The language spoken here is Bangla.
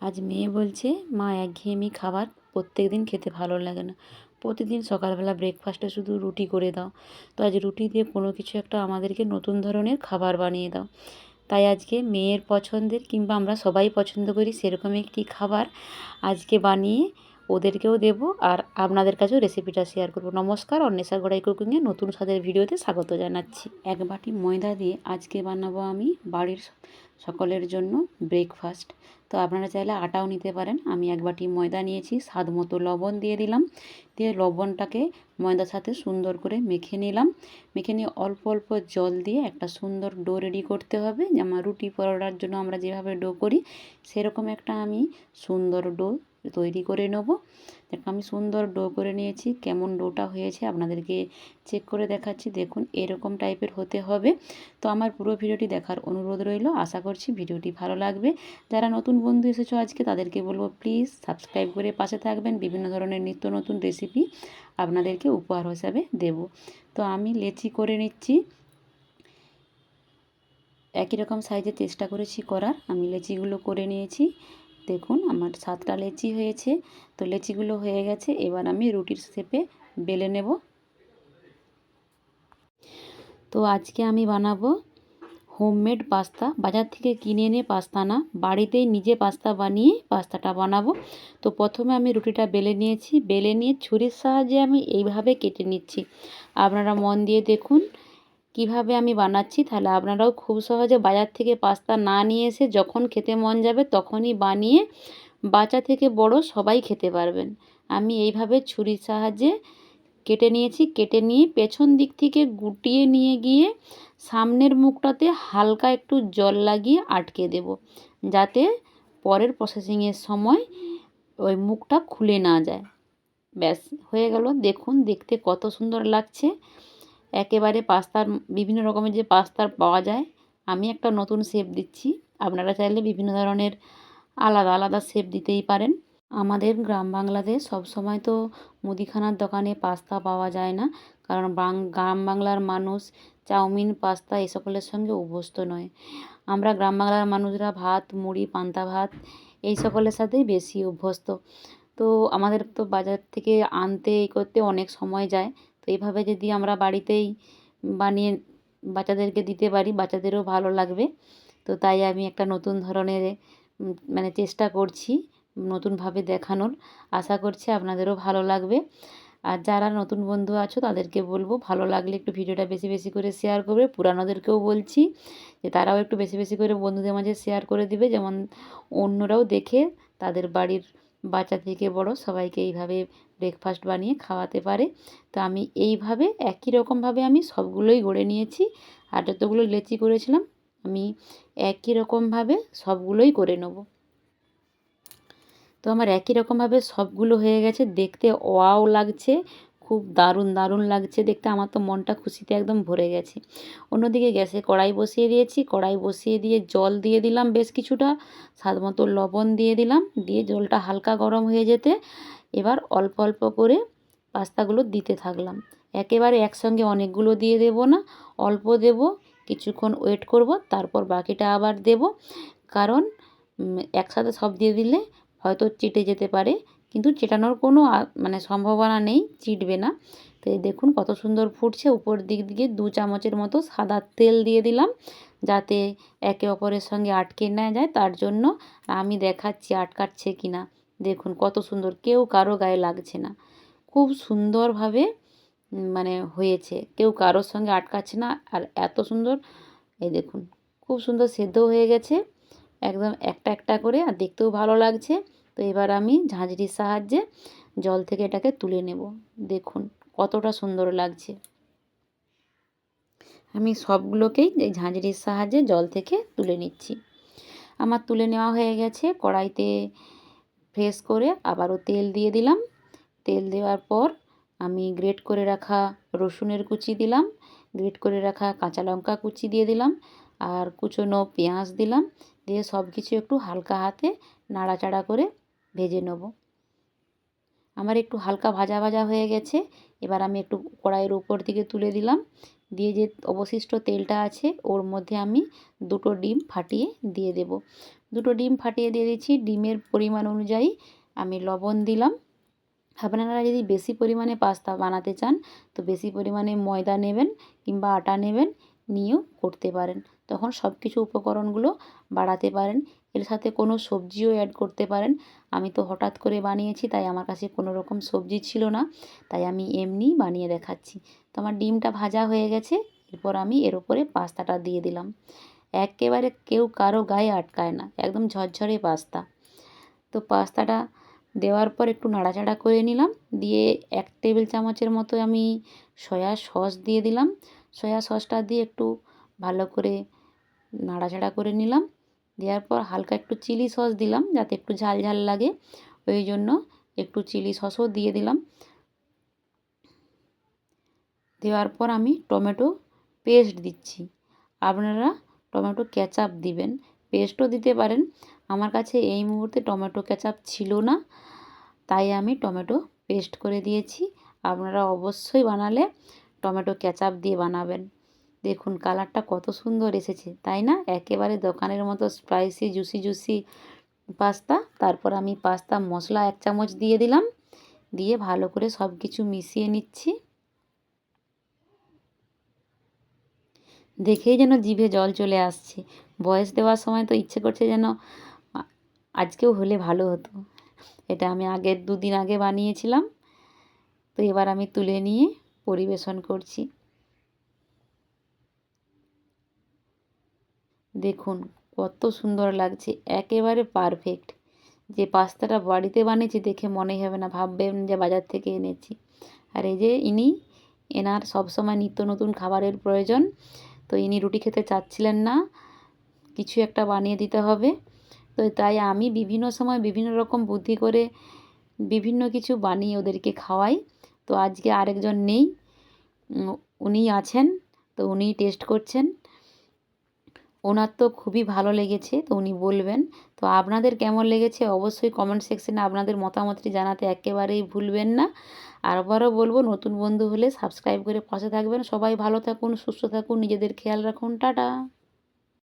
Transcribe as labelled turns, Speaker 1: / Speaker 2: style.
Speaker 1: আজ মেয়ে বলছে, মা একঘেয়েমি খাবার প্রত্যেক দিন খেতে ভালো লাগে না, প্রতিদিন সকালবেলা ব্রেকফাস্টে শুধু রুটি করে দাও। তো আজ রুটি দিয়ে কোনো কিছু একটা আমাদেরকে নতুন ধরনের খাবার বানিয়ে দাও। তাই আজকে মেয়ের পছন্দের কিংবা আমরা সবাই পছন্দ করি সেরকম একটি খাবার আজকে বানিয়ে ওদেরকেও দেবো আর আপনাদের কাছেও রেসিপিটা শেয়ার করব। নমস্কার, অন্বেষা গড়াই কুকিংয়ে নতুন স্বাদের ভিডিওতে স্বাগত জানাচ্ছি। এক বাটি ময়দা দিয়ে আজকে বানাবো আমি বাড়ির সকলের জন্য ব্রেকফাস্ট। তো আপনারা চাইলে আটাও নিতে পারেন। আমি এক বাটি ময়দা নিয়েছি, স্বাদ মতো লবণ দিয়ে দিলাম, দিয়ে লবণটাকে ময়দার সাথে সুন্দর করে মেখে নিলাম। মেখে নিয়ে অল্প অল্প জল দিয়ে একটা সুন্দর ডো রেডি করতে হবে, যেমন রুটি পরোটার জন্য আমরা যেভাবে ডো করি সেরকম একটা আমি সুন্দর ডো তৈরি করে নেব। দেখো আমি সুন্দর ডো করে নিয়েছি। কেমন ডোটা হয়েছে আপনাদেরকে চেক করে দেখাচ্ছি। দেখুন এরকম টাইপের হতে হবে। তো আমার পুরো ভিডিওটি দেখার অনুরোধ রইল। আশা করছি ভিডিওটি ভালো লাগবে। যারা নতুন বন্ধু এসেছো আজকে তাদেরকে বলবো প্লিজ সাবস্ক্রাইব করে পাশে থাকবেন। বিভিন্ন ধরনের নিত্য নতুন রেসিপি আপনাদেরকে উপহার হিসাবে দেব। তো আমি লেচি করে নিচ্ছি। একই রকম সাইজে চেষ্টা করেছি করার। আমি লেচিগুলো করে নিয়েছি। দেখুন আমার 7টা লেচি হয়েছে। তো লেচিগুলো হয়ে গেছে, এবার আমি রুটির শেপে বেলে নেব। তো আজকে আমি বানাবো হোমমেড পাস্তা। বাজার থেকে কিনে এনে পাস্তা না, বাড়িতেই নিজে পাস্তা বানিয়ে পাস্তাটা বানাবো। তো প্রথমে আমি রুটিটা বেলে নিয়েছি, বেলে নিয়ে ছুরির সাহায্যে আমি এইভাবে কেটে নিচ্ছি। আপনারা মন দিয়ে দেখুন কিভাবে আমি বানাচ্ছি, তাহলে আপনারাও খুব সহজে বাজার থেকে পাস্তা না নিয়ে এসে যখন খেতে মন যাবে তখনই বানিয়ে বাচ্চা থেকে বড় সবাই খেতে পারবেন। আমি এইভাবে ছুরির সাহায্যে কেটে নিয়েছি। কেটে নিয়ে পেছন দিক থেকে গুটিয়ে নিয়ে গিয়ে সামনের মুখটাতে হালকা একটু জল লাগিয়ে আটকে দেব, যাতে পরের প্রসেসিংয়ের সময় ওই মুখটা খুলে না যায়। ব্যাস হয়ে গেল। দেখুন দেখতে কত সুন্দর লাগছে। একেবারে পাস্তার বিভিন্ন রকমের যে পাস্তার পাওয়া যায়, আমি একটা নতুন শেপ দিচ্ছি। আপনারা চাইলে বিভিন্ন ধরনের আলাদা আলাদা শেপ দিতেই পারেন। আমাদের গ্রাম বাংলাতে সবসময় তো মুদিখানার দোকানে পাস্তা পাওয়া যায় না, কারণ গ্রাম বাংলার মানুষ চাউমিন পাস্তা এ সকলের সঙ্গে অভ্যস্ত নয়। আমরা গ্রাম বাংলার মানুষরা ভাত মুড়ি পান্তা ভাত এই সকলের সাথেই বেশি অভ্যস্ত। তো আমাদের তো বাজার থেকে আনতে এই করতে অনেক সময় যায়। তো এইভাবে যদি আমরা বাড়িতেই বানিয়ে বাচ্চাদেরকে দিতে পারি, বাচ্চাদেরও ভালো লাগবে। তো তাই আমি একটা নতুন ধরনের মানে চেষ্টা করছি নতুনভাবে দেখানোর। আশা করছি আপনাদেরও ভালো লাগবে। আর যারা নতুন বন্ধু আছো তাদেরকে বলবো ভালো লাগলে একটু ভিডিওটা বেশি বেশি করে শেয়ার করবে। পুরানোদেরকেও বলছি যে তারাও একটু বেশি বেশি করে বন্ধুদের মাঝে শেয়ার করে দিবে, যেমন অন্যরাও দেখে তাদের বাড়ির বাচ্চা থেকে বড় সবাইকে এইভাবে ব্রেকফাস্ট বানিয়ে খাওয়াতে পারে। তো আমি এইভাবে একই রকমভাবে আমি সবগুলোই গড়ে নিয়েছি। আর যতগুলো লেচি করেছিলাম আমি একই রকমভাবে সবগুলোই করে নেব। তো আমার একই রকমভাবে সবগুলো হয়ে গেছে। দেখতে ওয়াও লাগছে, খুব দারুণ দারুণ লাগছে দেখতে। আমার তো মনটা খুশিতে একদম ভরে গেছে। অন্যদিকে গ্যাসে কড়াই বসিয়ে দিয়েছি। কড়াই বসিয়ে দিয়ে জল দিয়ে দিলাম বেশ কিছুটা, স্বাদ মতো লবণ দিয়ে দিলাম। দিয়ে জলটা হালকা গরম হয়ে যেতে এবার অল্প অল্প করে পাস্তাগুলো দিতে থাকলাম। একেবারে একসঙ্গে অনেকগুলো দিয়ে দেব না, অল্প দেব, কিছুক্ষণ ওয়েট করব, তারপর বাকিটা আবার দেব। কারণ একসাথে সব দিয়ে দিলে হয়তো চেটে যেতে পারে, কিন্তু চেটানোর কোনো মানে সম্ভাবনা নেই, চিটবে না। তো এই দেখুন কত সুন্দর ফুটছে। উপর দিক দিয়ে 2 চামচের মতো সাদা তেল দিয়ে দিলাম, যাতে একে অপরের সঙ্গে আটকে না যায় তার জন্য। আমি দেখাচ্ছি আটকাচ্ছে কি না। দেখুন কত সুন্দর, কেউ কারো গায়ে লাগছে না, খুব সুন্দরভাবে মানে হয়েছে, কেউ কারোর সঙ্গে আটকাচ্ছে না। আর এত সুন্দর, এই দেখুন খুব সুন্দর সেদ্ধ হয়ে গেছে একদম একটা একটা করে, আর দেখতেও ভালো লাগছে। তো এবার আমি ঝাঁঝরির সাহায্যে জল থেকে এটাকে তুলে নেব। দেখুন কতটা সুন্দর লাগছে। আমি সবগুলোকেই এই ঝাঁঝরির সাহায্যে জল থেকে তুলে নিচ্ছি। আমার তুলে নেওয়া হয়ে গেছে। কড়াইতে ফ্রেশ করে আবারও তেল দিয়ে দিলাম। তেল দেওয়ার পর আমি গ্রেট করে রাখা রসুনের কুচি দিলাম, গ্রেট করে রাখা কাঁচা লঙ্কা কুচি দিয়ে দিলাম, আর কুচনো পেঁয়াজ দিলাম। দিয়ে সব কিছু একটু হালকা হাতে নাড়াচাড়া করে ভেজে নেব। আমার একটু হালকা ভাজা ভাজা হয়ে গেছে। এবার আমি একটু কড়াইয়ের উপর দিকে তুলে দিলাম। দিয়ে যে অবশিষ্ট তেলটা আছে ওর মধ্যে আমি 2টো ডিম ফাটিয়ে দিয়ে দেব। দুটো ডিম ফাটিয়ে দিয়ে দিচ্ছি। ডিমের পরিমাণ অনুযায়ী আমি লবণ দিলাম। আপনারা যদি বেশি পরিমাণে পাস্তা বানাতে চান তো বেশি পরিমাণে ময়দা নেবেন কিংবা আটা নেবেন, নিয়েও করতে পারেন। তখন সব কিছু উপকরণগুলো বাড়াতে পারেন। এর সাথে কোনো সবজিও অ্যাড করতে পারেন। আমি তো হঠাৎ করে বানিয়েছি, তাই আমার কাছে কোনো রকম সবজি ছিল না, তাই আমি এমনিই বানিয়ে দেখাচ্ছি। তো আমার ডিমটা ভাজা হয়ে গেছে। এরপর আমি এর উপরে পাস্তাটা দিয়ে দিলাম। একেবারে কেউ কারো গায়ে আটকায় না, একদম ঝরঝরে পাস্তা। তো পাস্তাটা দেওয়ার পর একটু নাড়াচাড়া করে নিলাম। দিয়ে 1 টেবিল চামচের মতো আমি সয়া সস দিয়ে দিলাম। সয়া সসটা দিয়ে একটু ভালো করে নাড়াচাড়া করে নিলাম। দেওয়ার পর হালকা একটু চিলি সস দিলাম, যাতে একটু ঝাল ঝাল লাগে, ওই জন্য একটু চিলি সসও দিয়ে দিলাম। দেওয়ার পর আমি টমেটো পেস্ট দিচ্ছি। আপনারা টমেটো কেচাপ দিবেন, পেস্টও দিতে পারেন। আমার কাছে এই মুহূর্তে টমেটো কেচাপ ছিল না, তাই আমি টমেটো পেস্ট করে দিয়েছি। আপনারা অবশ্যই বানালে টমেটো কেচাপ দিয়ে বানাবেন। দেখুন কালারটা কত সুন্দর এসেছে, তাই না? একেবারে দোকানের মতো স্পাইসি জুসি জুসি পাস্তা। তারপর আমি পাস্তা মশলা 1 চামচ দিয়ে দিলাম। দিয়ে ভালো করে সব কিছু মিশিয়ে নিচ্ছি। দেখেই যেন জিভে জল চলে আসছে। ভয়েস দেওয়ার সময় তো ইচ্ছে করছে যেন আ আজকেও হলে ভালো হতো। এটা আমি আগের 2 দিন আগে বানিয়েছিলাম। তো এবার আমি তুলে নিয়ে পরিবেশন করছি। দেখুন কত সুন্দর লাগছে, একেবারে পারফেক্ট। যে পাস্তাটা বাড়িতে বানিয়েছি দেখে মনেই হবে না, ভাববেন যে বাজার থেকে এনেছি। আর এই যে এনার সবসময় নিত্য নতুন খাবারের প্রয়োজন। তো ইনি রুটি খেতে চাচ্ছিলেন না, কিছু একটা বানিয়ে দিতে হবে। তো তাই আমি বিভিন্ন সময় বিভিন্ন রকম বুদ্ধি করে বিভিন্ন কিছু বানিয়ে ওদেরকে খাওয়াই। তো আজকে আরেকজন নেই, উনিই আছেন। তো উনিই টেস্ট করছেন। ওনার তো খুবই ভালো লেগেছে, তো উনি বলবেন। তো আপনাদের কেমন লেগেছে অবশ্যই কমেন্ট সেকশনে আপনাদের মতামতটি জানাতে একেবারেই ভুলবেন না। আবারও বলবো, নতুন বন্ধু হলে সাবস্ক্রাইব করে পাশে থাকবেন। সবাই ভালো থাকুন, সুস্থ থাকুন, নিজেদের খেয়াল রাখুন। টাটা।